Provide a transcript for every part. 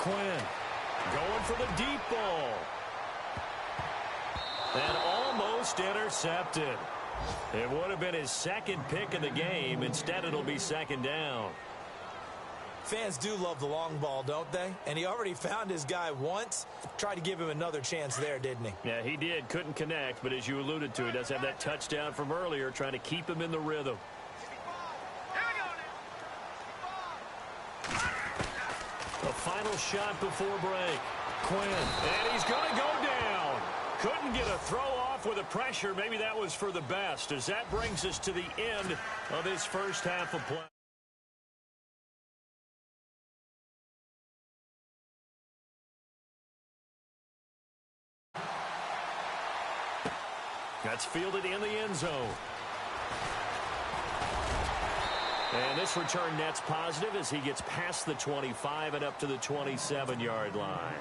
Quinn going for the deep ball. And almost intercepted. It would have been his second pick of the game. Instead, it'll be second down. Fans do love the long ball, don't they? And he already found his guy once. Tried to give him another chance there, didn't he? Yeah, he did. Couldn't connect, but as you alluded to, he does have that touchdown from earlier, trying to keep him in the rhythm. The final shot before break. Quinn. And he's going to go down. Couldn't get a throw off with the pressure. Maybe that was for the best, as that brings us to the end of his first half of play. That's fielded in the end zone. And this return net's positive as he gets past the 25 and up to the 27-yard line.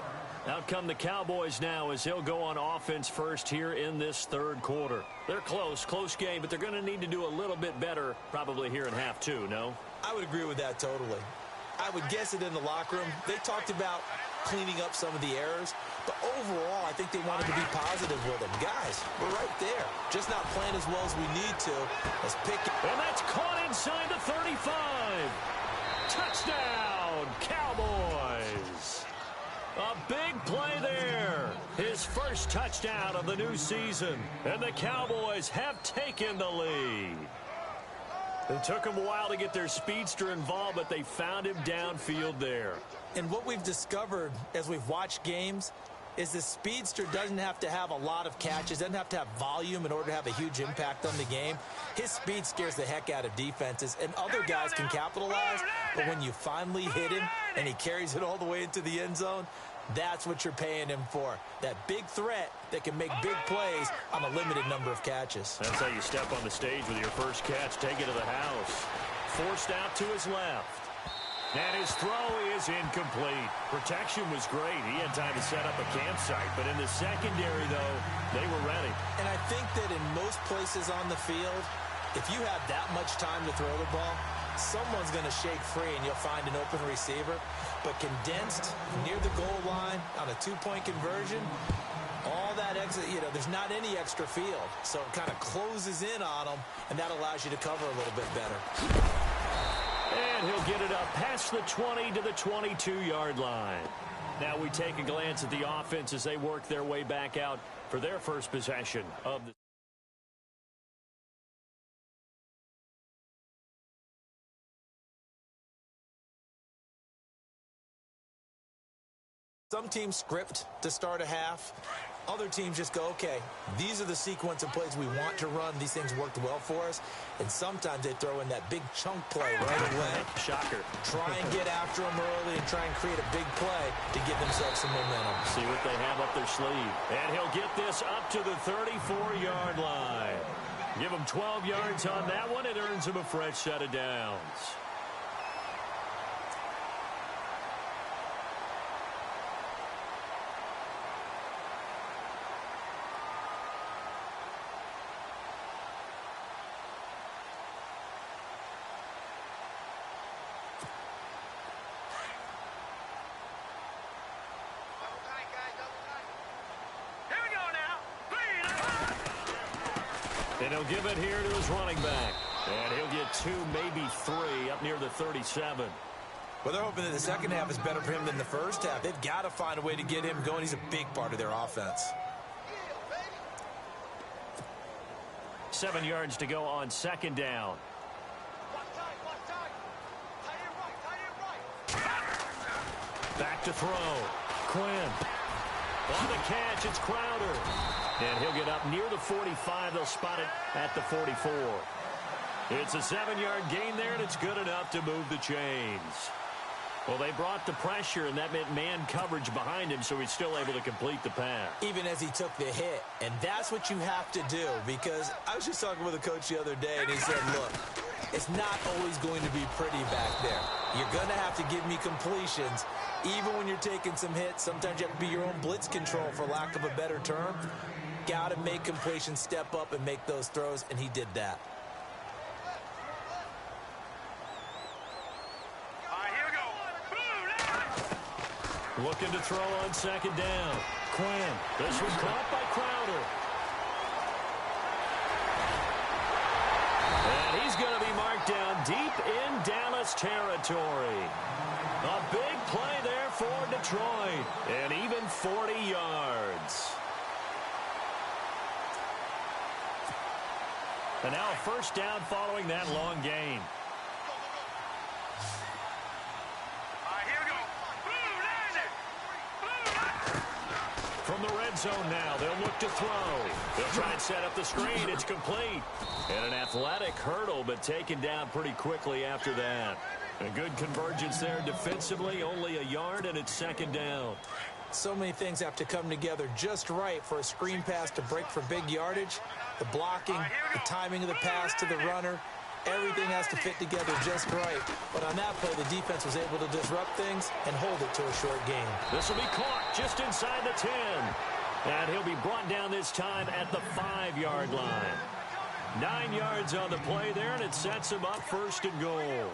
Out come the Cowboys now as he'll go on offense first here in this third quarter. They're close game, but they're going to need to do a little bit better probably here in half two, no? I would agree with that totally. I would guess it in the locker room. They talked about cleaning up some of the errors, but overall, I think they wanted to be positive with them. Guys, we're right there. Just not playing as well as we need to. Let's pick it. And that's caught inside the 35. Touchdown, Cowboys. A big play there. His first touchdown of the new season. And the Cowboys have taken the lead. It took them a while to get their speedster involved, but they found him downfield there. And what we've discovered as we've watched games is the speedster doesn't have to have a lot of catches, doesn't have to have volume in order to have a huge impact on the game. His speed scares the heck out of defenses, and other guys can capitalize, but when you finally hit him and he carries it all the way into the end zone, that's what you're paying him for. That big threat that can make big plays on a limited number of catches. That's how you step on the stage with your first catch. Take it to the house. Forced out to his left. And his throw is incomplete. Protection was great. He had time to set up a campsite. But in the secondary, though, they were ready. And I think that in most places on the field, if you have that much time to throw the ball, someone's going to shake free and you'll find an open receiver. But condensed near the goal line on a two-point conversion, all that exit, there's not any extra field. So it kind of closes in on them, and that allows you to cover a little bit better. And he'll get it up past the 20 to the 22-yard line. Now we take a glance at the offense as they work their way back out for their first possession of the Some teams script to start a half. Other teams just go, okay, these are the sequence of plays we want to run. These things worked well for us. And sometimes they throw in that big chunk play right away. Shocker. Try and get after them early and try and create a big play to give themselves some momentum. See what they have up their sleeve. And he'll get this up to the 34-yard line. Give him 12 yards on that one. It earns him a fresh set of downs. And he'll give it here to his running back. And he'll get 2, maybe 3, up near the 37. Well, they're hoping that the second half is better for him than the first half. They've got to find a way to get him going. He's a big part of their offense. 7 yards to go on second down. Back to throw. Quinn. On the catch, it's Crowder. And he'll get up near the 45. They'll spot it at the 44. It's a 7-yard gain there, and it's good enough to move the chains. Well, they brought the pressure, and that meant man coverage behind him, so he's still able to complete the pass. Even as he took the hit. And that's what you have to do, because I was just talking with a coach the other day, and he said, look, it's not always going to be pretty back there. You're going to have to give me completions. Even when you're taking some hits, sometimes you have to be your own blitz control, for lack of a better term. Got to make completions, step up, and make those throws, and he did that. Looking to throw on second down. Quinn. This was caught by Crowder. And he's going to be marked down deep in Dallas territory. A big play there for Detroit. And even 40 yards. And now a first down following that long gain. From the red zone now, they'll look to throw. They'll try and set up the screen. It's complete. And an athletic hurdle, but taken down pretty quickly after that. A good convergence there defensively, only a yard, and it's second down. So many things have to come together just right for a screen pass to break for big yardage. The blocking, the timing of the pass to the runner, everything has to fit together just right. But on that play, the defense was able to disrupt things and hold it to a short gain. This will be caught just inside the 10. And he'll be brought down this time at the 5-yard line. 9 yards on the play there, and it sets him up first and goal.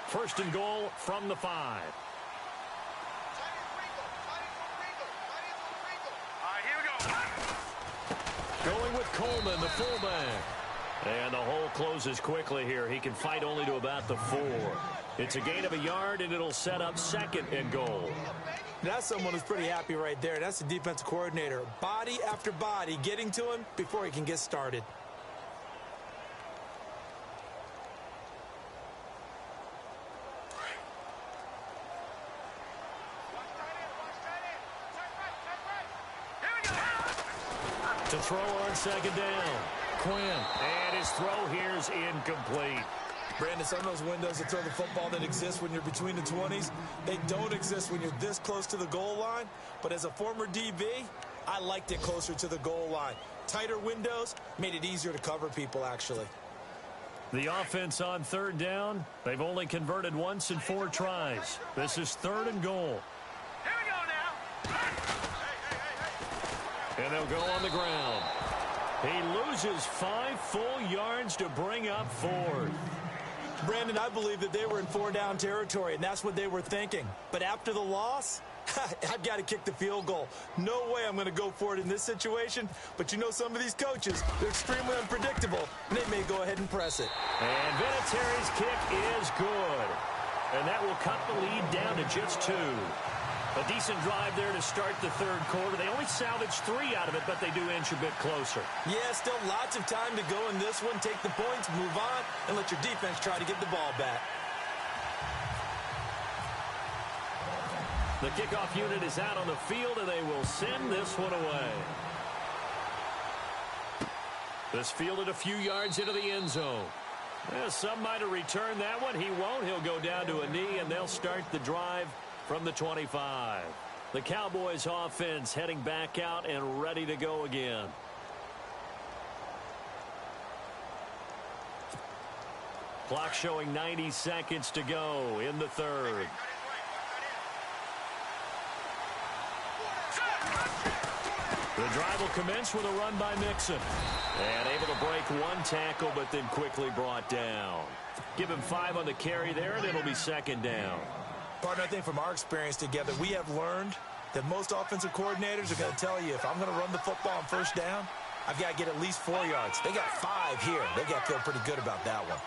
First and goal from the 5. Going with Coleman, the fullback. And the hole closes quickly here. He can fight only to about the 4. It's a gain of a yard, and it'll set up second and goal. That's someone who's pretty happy right there. That's the defensive coordinator. Body after body getting to him before he can get started. To throw on second down. Quinn. And his throw here is incomplete. Brandon, some of those windows to throw the football that exist when you're between the 20s, they don't exist when you're this close to the goal line. But as a former DB, I liked it closer to the goal line. Tighter windows made it easier to cover people, actually. The offense on third down, they've only converted once in 4 tries. This is third and goal. Here we go now. And they'll go on the ground. He loses 5 full yards to bring up fourth. Brandon, I believe that they were in 4-down territory, and that's what they were thinking. But after the loss, I've got to kick the field goal. No way I'm going to go for it in this situation. But you know some of these coaches, they're extremely unpredictable, and they may go ahead and press it. And Vinatieri's kick is good. And that will cut the lead down to just 2. A decent drive there to start the third quarter. They only salvaged 3 out of it, but they do inch a bit closer. Yeah, still lots of time to go in this one. Take the points, move on, and let your defense try to get the ball back. The kickoff unit is out on the field, and they will send this one away. This fielded a few yards into the end zone. Some might have returned that one. He won't. He'll go down to a knee, and they'll start the drive from the 25. The Cowboys offense heading back out and ready to go again. Clock showing 90 seconds to go in the third. The drive will commence with a run by Mixon. And able to break 1 tackle, but then quickly brought down. Give him 5 on the carry there, and it'll be second down. Partner, I think from our experience together, we have learned that most offensive coordinators are going to tell you, if I'm going to run the football on first down, I've got to get at least 4 yards. They got 5 here. They got to feel pretty good about that one.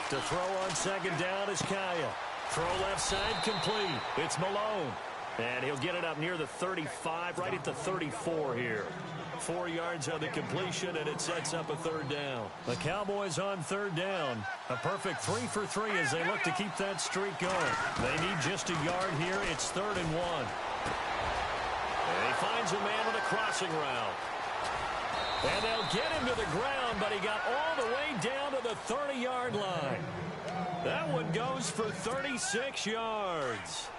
To throw on second down is Kaya. Throw left side complete. It's Malone. And he'll get it up near the 35, right at the 34 here. 4 yards on the completion, and it sets up a third down. The Cowboys on third down. A perfect 3 for 3 as they look to keep that streak going. They need just a yard here. It's 3rd and 1. And he finds a man on a crossing route. And they'll get him to the ground, but he got all the way down to the 30-yard line. That one goes for 36 yards.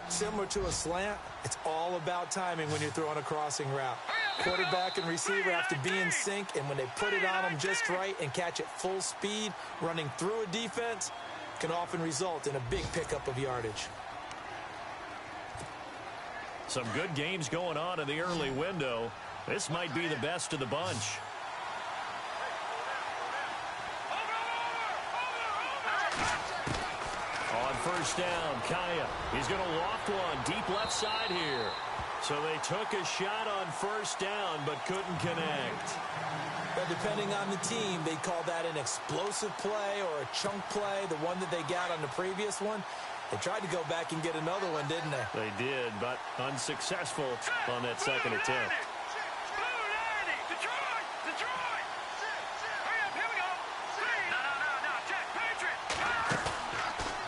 Similar to a slant, it's all about timing when you're throwing a crossing route. Quarterback and receiver have to be in sync, and when they put it on them just right and catch it full speed, running through a defense can often result in a big pickup of yardage. Some good games going on in the early window. This might be the best of the bunch. On first down, Kaya. He's going to loft one deep left side here. So they took a shot on first down but couldn't connect. But depending on the team, they call that an explosive play or a chunk play, the one that they got on the previous one. They tried to go back and get another one, didn't they? They did, but unsuccessful on that second attempt.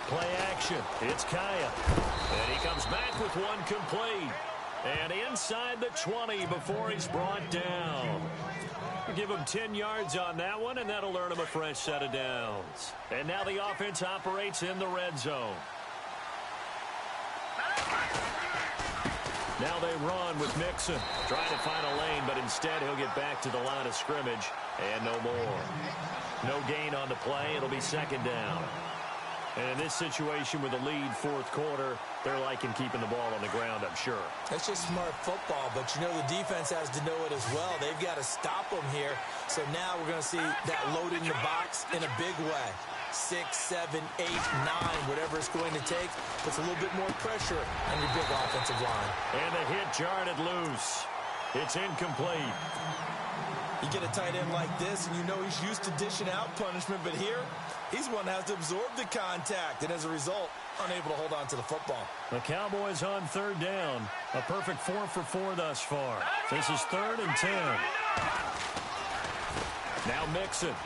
Play action. It's Kaya. And he comes back with one complete. And inside the 20 before he's brought down. Give him 10 yards on that one, and that'll earn him a fresh set of downs. And now the offense operates in the red zone. Now they run with Mixon. Trying to find a lane, but instead he'll get back to the line of scrimmage. And no more. No gain on the play. It'll be second down. And in this situation with a lead fourth quarter, they're liking keeping the ball on the ground, I'm sure. That's just smart football, but you know the defense has to know it as well. They've got to stop them here. So now we're going to see that loading the box in a big way. 6, 7, 8, 9, whatever it's going to take, puts a little bit more pressure on your big offensive line. And the hit jarred it loose. It's incomplete. You get a tight end like this, and you know he's used to dishing out punishment, but here, he's one that has to absorb the contact, and as a result, unable to hold on to the football. The Cowboys on third down. A perfect 4 for 4 thus far. This is 3rd and 10. Now Mixon.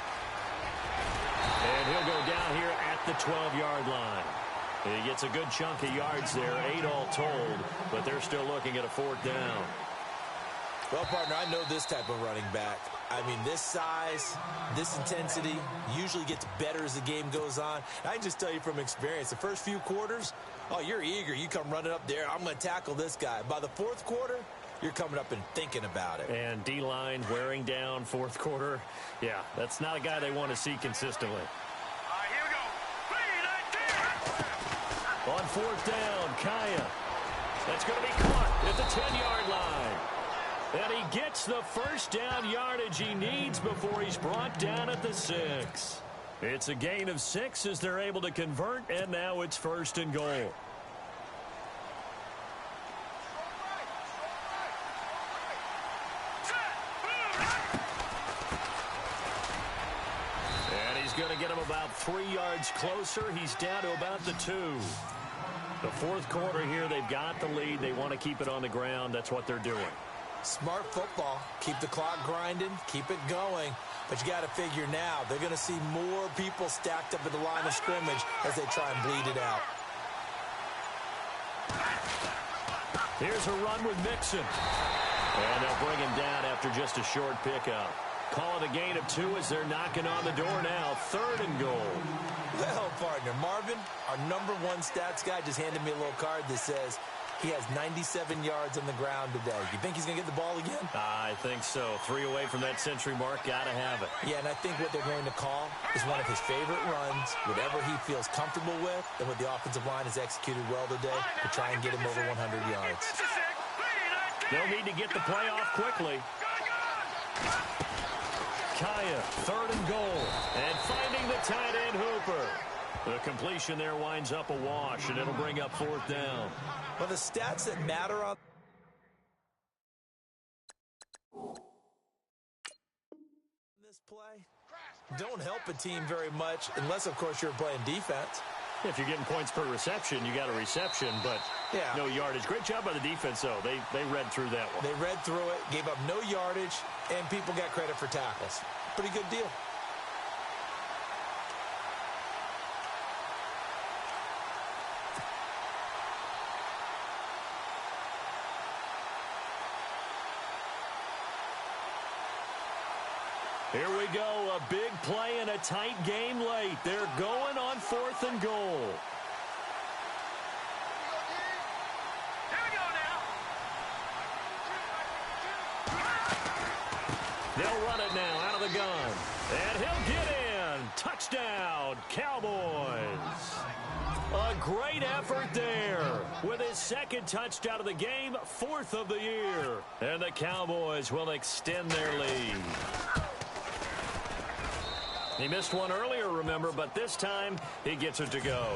And he'll go down here at the 12-yard line. He gets a good chunk of yards there, 8 all told, but they're still looking at a 4th down. Well, partner, I know this type of running back. I mean, this size, this intensity usually gets better as the game goes on. I can just tell you from experience, the first few quarters, oh, you're eager. You come running up there, I'm going to tackle this guy. By the fourth quarter, you're coming up and thinking about it. And D-line wearing down fourth quarter. Yeah, that's not a guy they want to see consistently. Here we go. On fourth down, Kaya. That's going to be caught at the 10-yard line. And he gets the first down yardage he needs before he's brought down at the 6. It's a gain of 6 as they're able to convert, and now it's 1st and goal. And he's going to get him about 3 yards closer. He's down to about the 2. The fourth quarter here, they've got the lead. They want to keep it on the ground. That's what they're doing. Smart football. Keep the clock grinding. Keep it going. But you got to figure now, they're going to see more people stacked up at the line of scrimmage as they try and bleed it out. Here's a run with Mixon. And they'll bring him down after just a short pickup. Call it a gain of 2 as they're knocking on the door now. 3rd and goal. Well, partner, Marvin, our #1 stats guy just handed me a little card that says he has 97 yards on the ground today. You think he's going to get the ball again? I think so. 3 away from that century mark. Got to have it. Yeah, and I think what they're going to call is one of his favorite runs, whatever he feels comfortable with, and what the offensive line has executed well today to try and get him over 100 yards. They'll need to get the play off quickly. Kaya, 3rd and goal. And finding the tight end Hooper. The completion there winds up a wash, and it'll bring up 4th down. Well, the stats that matter on this play don't help a team very much unless, of course, you're playing defense. If you're getting points per reception, you got a reception, but no yardage. Great job by the defense, though. They read through that one. They read through it, gave up no yardage, and people got credit for tackles. Pretty good deal. Here we go, a big play in a tight game late. They're going on 4th and goal. Here we go now. They'll run it now out of the gun. And he'll get in. Touchdown, Cowboys. A great effort there with his second touchdown of the game, 4th of the year. And the Cowboys will extend their lead. He missed one earlier, remember, but this time he gets it to go.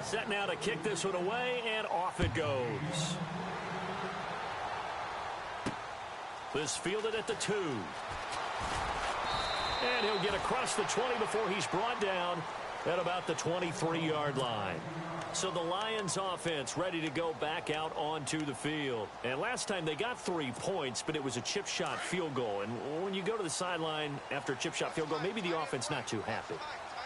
Set now to kick this one away, and off it goes. This fielded at the 2. And he'll get across the 20 before he's brought down at about the 23-yard line. So the Lions offense ready to go back out onto the field. And last time they got 3 points, but it was a chip shot field goal. And when you go to the sideline after a chip shot field goal, maybe the offense not too happy.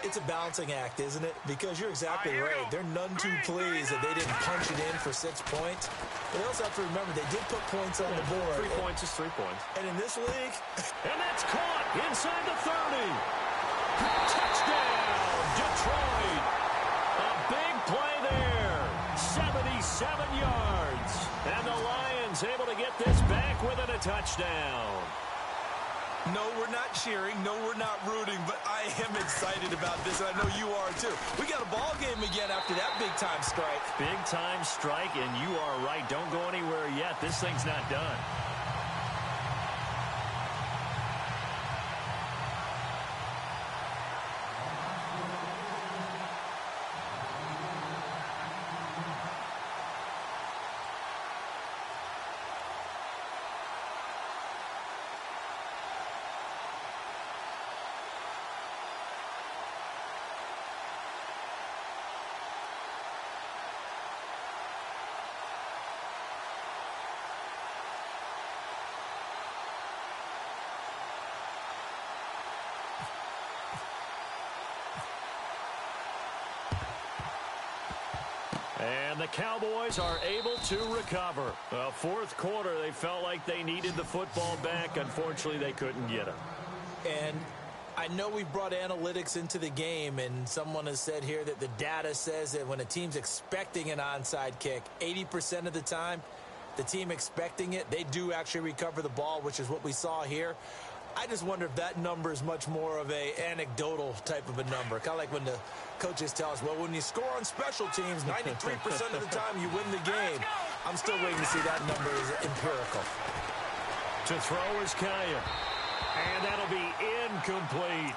It's a balancing act, isn't it? Because you're exactly right. They're none too pleased that they didn't punch it in for 6 points. But they also have to remember they did put points on the board. 3 points is 3 points. And in this league... And that's caught inside the 30. Touchdown, Detroit. A big play there. 77 yards. And the Lions able to get this back within a touchdown. No, we're not cheering. No, we're not rooting. But I am excited about this, and I know you are too. We got a ball game again after that big-time strike. Big-time strike, and you are right. Don't go anywhere yet. This thing's not done. And the Cowboys are able to recover. Well, 4th quarter, they felt like they needed the football back. Unfortunately, they couldn't get it. And I know we brought analytics into the game, and someone has said here that the data says that when a team's expecting an onside kick, 80% of the time, the team expecting it, they do actually recover the ball, which is what we saw here. I just wonder if that number is much more of a anecdotal type of a number. Kind of like when the coaches tell us, well, when you score on special teams, 93% of the time you win the game. I'm still waiting to see that number is empirical. To throw is Kaya. And that'll be incomplete.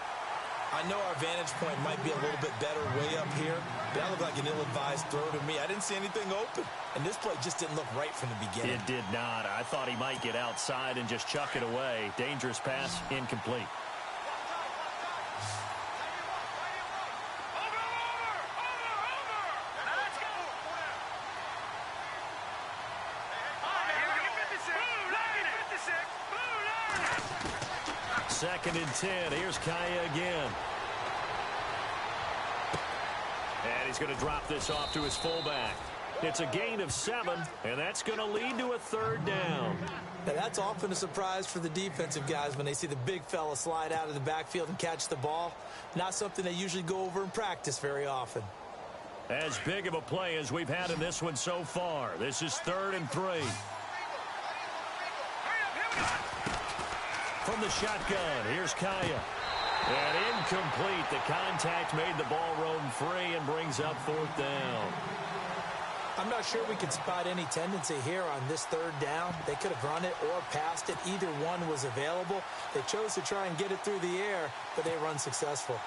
I know our vantage point might be a little bit better way up here, but that looked like an ill-advised throw to me. I didn't see anything open, and this play just didn't look right from the beginning. It did not. I thought he might get outside and just chuck it away. Dangerous pass, incomplete. Second and 10. Here's Kaya again. And he's going to drop this off to his fullback. It's a gain of 7, and that's going to lead to a 3rd down. Now, that's often a surprise for the defensive guys when they see the big fella slide out of the backfield and catch the ball. Not something they usually go over in practice very often. As big of a play as we've had in this one so far. This is 3rd and 3. From the shotgun, here's Kaya. And incomplete. The contact made the ball roam free and brings up 4th down. I'm not sure we could spot any tendency here on this 3rd down. They could have run it or passed it. Either one was available. They chose to try and get it through the air, but they were unsuccessful.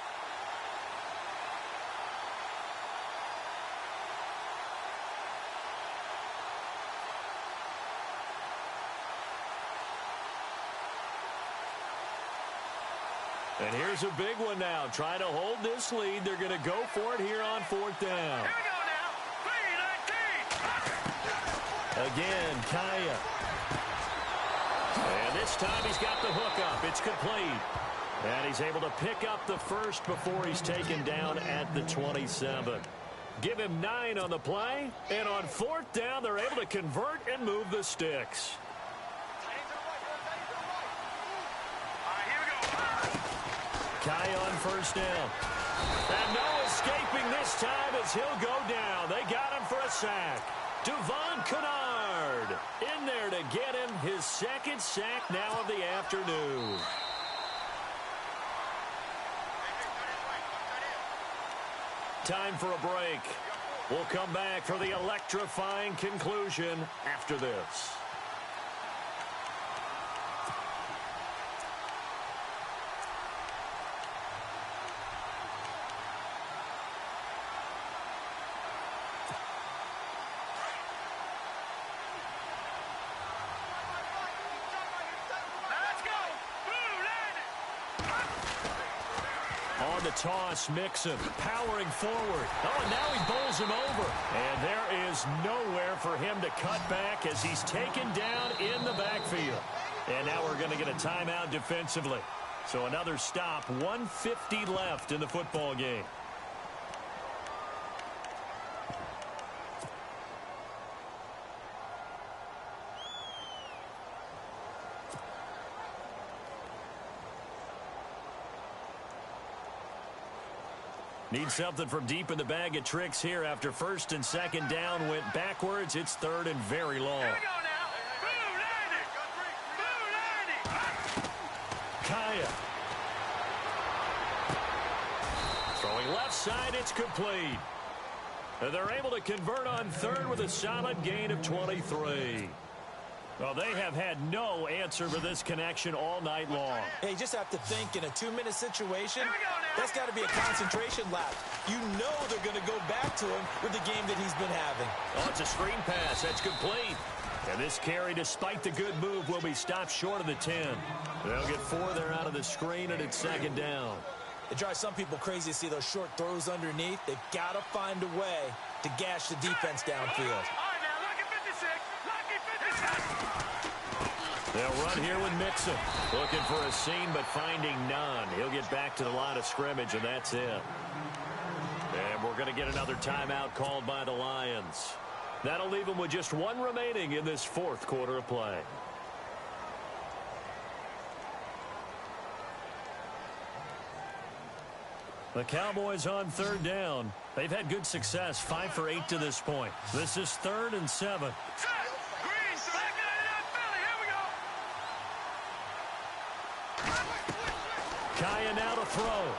And here's a big one now. Trying to hold this lead. They're going to go for it here on 4th down. Here we go now. 3-19. Again, Kaya. And this time he's got the hook up. It's complete. And he's able to pick up the first before he's taken down at the 27. Give him 9 on the play. And on 4th down, they're able to convert and move the sticks. Kaya on 1st down. And no escaping this time as he'll go down. They got him for a sack. Devon Kennard in there to get him his second sack now of the afternoon. Time for a break. We'll come back for the electrifying conclusion after this. On the toss, Mixon powering forward. Oh, and now he bowls him over. And there is nowhere for him to cut back as he's taken down in the backfield. And now we're going to get a timeout defensively. So another stop, 1:50 left in the football game. Need something from deep in the bag of tricks here after first and second down went backwards. It's third and very long. Here we go now. Blue landing. Kaya. Throwing left side, it's complete. And they're able to convert on third with a solid gain of 23. Well, they have had no answer for this connection all night long. Hey, you just have to think in a 2-minute situation, that's got to be a concentration lap. You know they're going to go back to him with the game that he's been having. Oh, it's a screen pass. That's complete. And this carry, despite the good move, will be stopped short of the 10. They'll get 4 there out of the screen, and it's second down. It drives some people crazy to see those short throws underneath. They've got to find a way to gash the defense downfield. All right, now, lucky 56. Lucky 56. They'll run here with Mixon. Looking for a seam, but finding none. He'll get back to the line of scrimmage, and that's it. And we're going to get another timeout called by the Lions. That'll leave them with just 1 remaining in this fourth quarter of play. The Cowboys on third down. They've had good success, 5 for 8 to this point. This is 3rd and 7. Green, back in it, Philly. Here we go. Kaya now to throw.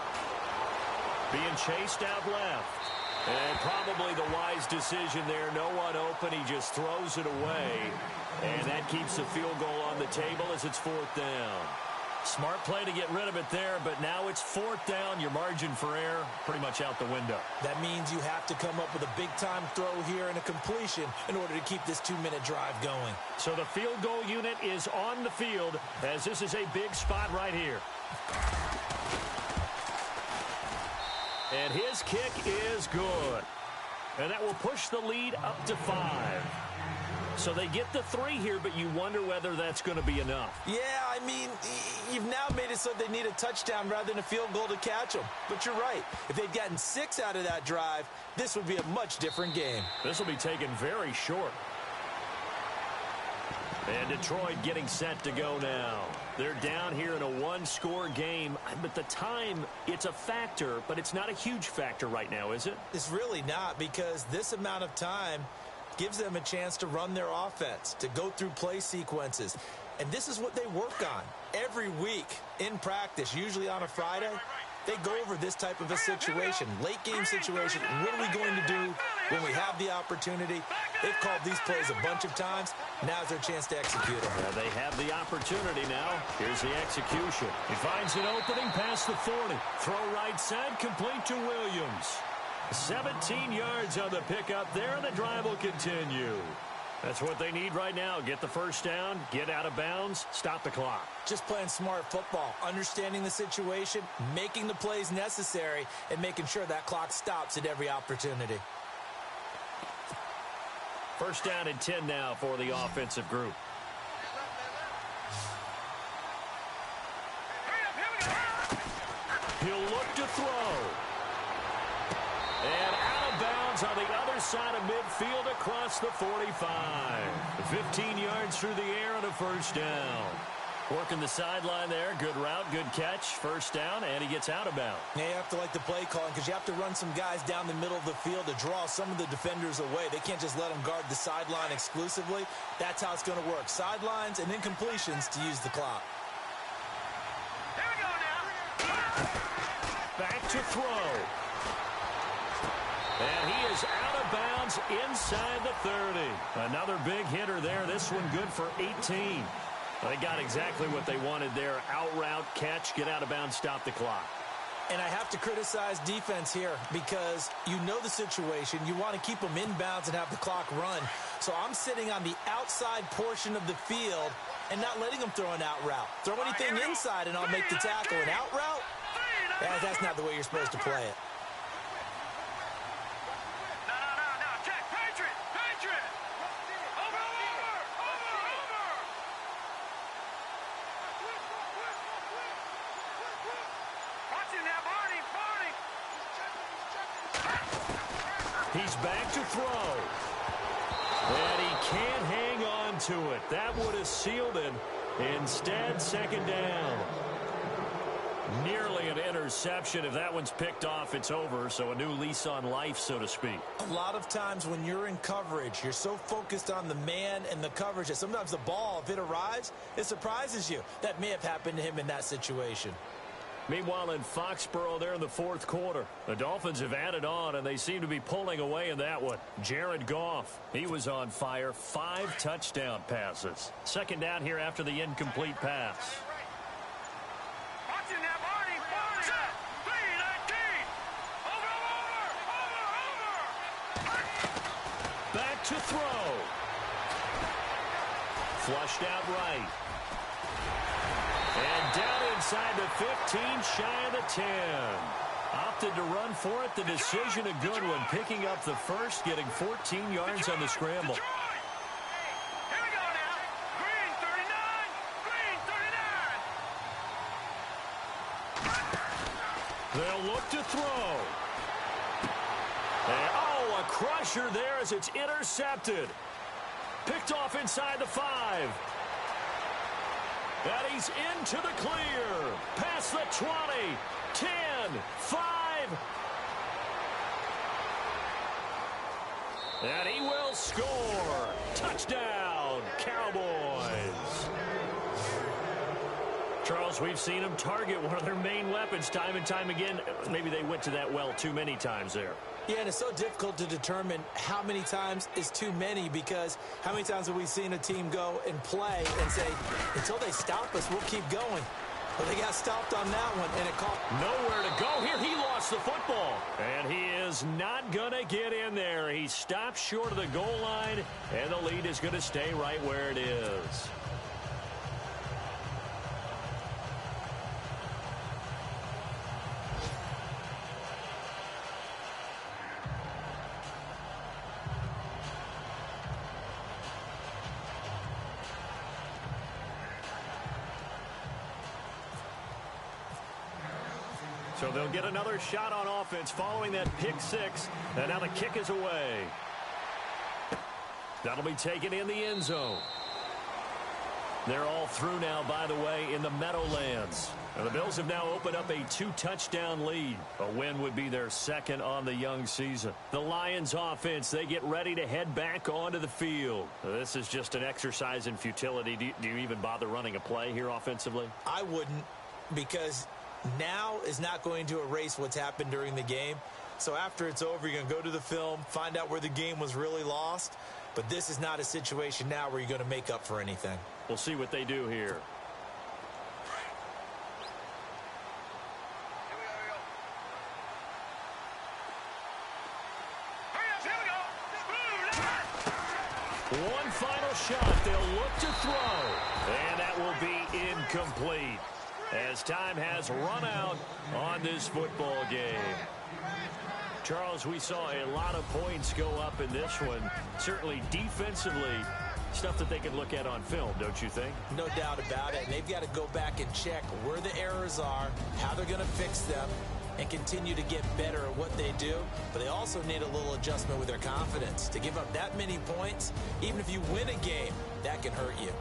Being chased out left. And probably the wise decision there. No one open. He just throws it away. And that keeps the field goal on the table as it's 4th down. Smart play to get rid of it there, but now it's 4th down. Your margin for error pretty much out the window. That means you have to come up with a big-time throw here and a completion in order to keep this 2-minute drive going. So the field goal unit is on the field as this is a big spot right here. And his kick is good. And that will push the lead up to 5. So they get the 3 here, but you wonder whether that's going to be enough. Yeah, I mean, you've now made it so they need a touchdown rather than a field goal to catch them. But you're right. If they'd gotten 6 out of that drive, this would be a much different game. This will be taken very short. And Detroit getting set to go now. They're down here in a 1-score game, but the time, it's a factor, but it's not a huge factor right now, is it? It's really not, because this amount of time gives them a chance to run their offense, to go through play sequences. And this is what they work on every week in practice, usually on a Friday. They go over this type of a situation, late-game situation. What are we going to do when we have the opportunity? They've called these plays a bunch of times. Now's their chance to execute them. Well, they have the opportunity now. Here's the execution. He finds an opening past the 40. Throw right side, complete to Williams. 17 yards on the pickup there, and the drive will continue. That's what they need right now. Get the first down, get out of bounds, stop the clock. Just playing smart football, understanding the situation, making the plays necessary, and making sure that clock stops at every opportunity. First down and 10 now for the offensive group. He'll look to throw. And out of bounds on the other side of midfield across the 45. 15 yards through the air and a first down. Working the sideline there. Good route, good catch. First down, and he gets out of bounds. Yeah, you have to like the play calling because you have to run some guys down the middle of the field to draw some of the defenders away. They can't just let them guard the sideline exclusively. That's how it's going to work. Sidelines and incompletions to use the clock. Here we go now. Back to throw. And he is out of bounds inside the 30. Another big hitter there. This one good for 18. They got exactly what they wanted there. Out route, catch, get out of bounds, stop the clock. And I have to criticize defense here because you know the situation. You want to keep them inbounds and have the clock run. So I'm sitting on the outside portion of the field and not letting them throw an out route. Throw anything inside and I'll make the tackle. An out route? That's not the way you're supposed to play it. No. Check. Patriot. Over. Watch him now, Barney. He's back to throw. And he can't hang on to it. That would have sealed it. Instead, second down. Nearly an interception. If that one's picked off, it's over. So a new lease on life, so to speak. A lot of times when you're in coverage, you're so focused on the man and the coverage that sometimes the ball, if it arrives, it surprises you. That may have happened to him in that situation. Meanwhile, in Foxborough, they're in the fourth quarter. The Dolphins have added on, and they seem to be pulling away in that one. Jared Goff, he was on fire. 5 touchdown passes. Second down here after the incomplete pass. Watch him now, Barney. Set. 3-19. Over. Back to throw. Flushed out right. And down inside the 15, shy of the 10. Opted to run for it. The decision a good one. Picking up the first, getting 14 yards on the scramble. Here we go now. Green 39. They'll look to throw. And, a crusher there as it's intercepted. Picked off inside the 5. And he's into the clear. Past the 20, 10, 5. And he will score. Touchdown, Cowboys. Charles, we've seen them target one of their main weapons time and time again. Maybe they went to that well too many times there. Yeah, and it's so difficult to determine how many times is too many because how many times have we seen a team go and play and say, until they stop us, we'll keep going. But they got stopped on that one, and it caught. Nowhere to go here. He lost the football. And he is not going to get in there. He stopped short of the goal line, and the lead is going to stay right where it is. So they'll get another shot on offense following that pick 6. And now the kick is away. That'll be taken in the end zone. They're all through now, by the way, in the Meadowlands. And the Bills have now opened up a 2-touchdown lead. A win would be their second on the young season. The Lions offense, they get ready to head back onto the field. This is just an exercise in futility. Do you even bother running a play here offensively? I wouldn't, because now is not going to erase what's happened during the game. So after it's over, you're going to go to the film, find out where the game was really lost. But this is not a situation now where you're going to make up for anything. We'll see what they do here. One final shot. They'll look to throw. And that will be incomplete, as time has run out on this football game. Charles, we saw a lot of points go up in this one. Certainly defensively, stuff that they can look at on film, don't you think? No doubt about it. And they've got to go back and check where the errors are, how they're going to fix them, and continue to get better at what they do. But they also need a little adjustment with their confidence. To give up that many points, even if you win a game, that can hurt you.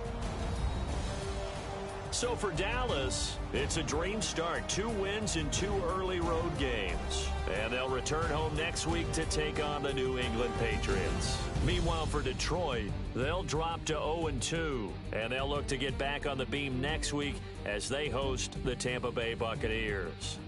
So for Dallas, it's a dream start. 2 wins in 2 early road games. And they'll return home next week to take on the New England Patriots. Meanwhile, for Detroit, they'll drop to 0-2. And they'll look to get back on the beam next week as they host the Tampa Bay Buccaneers.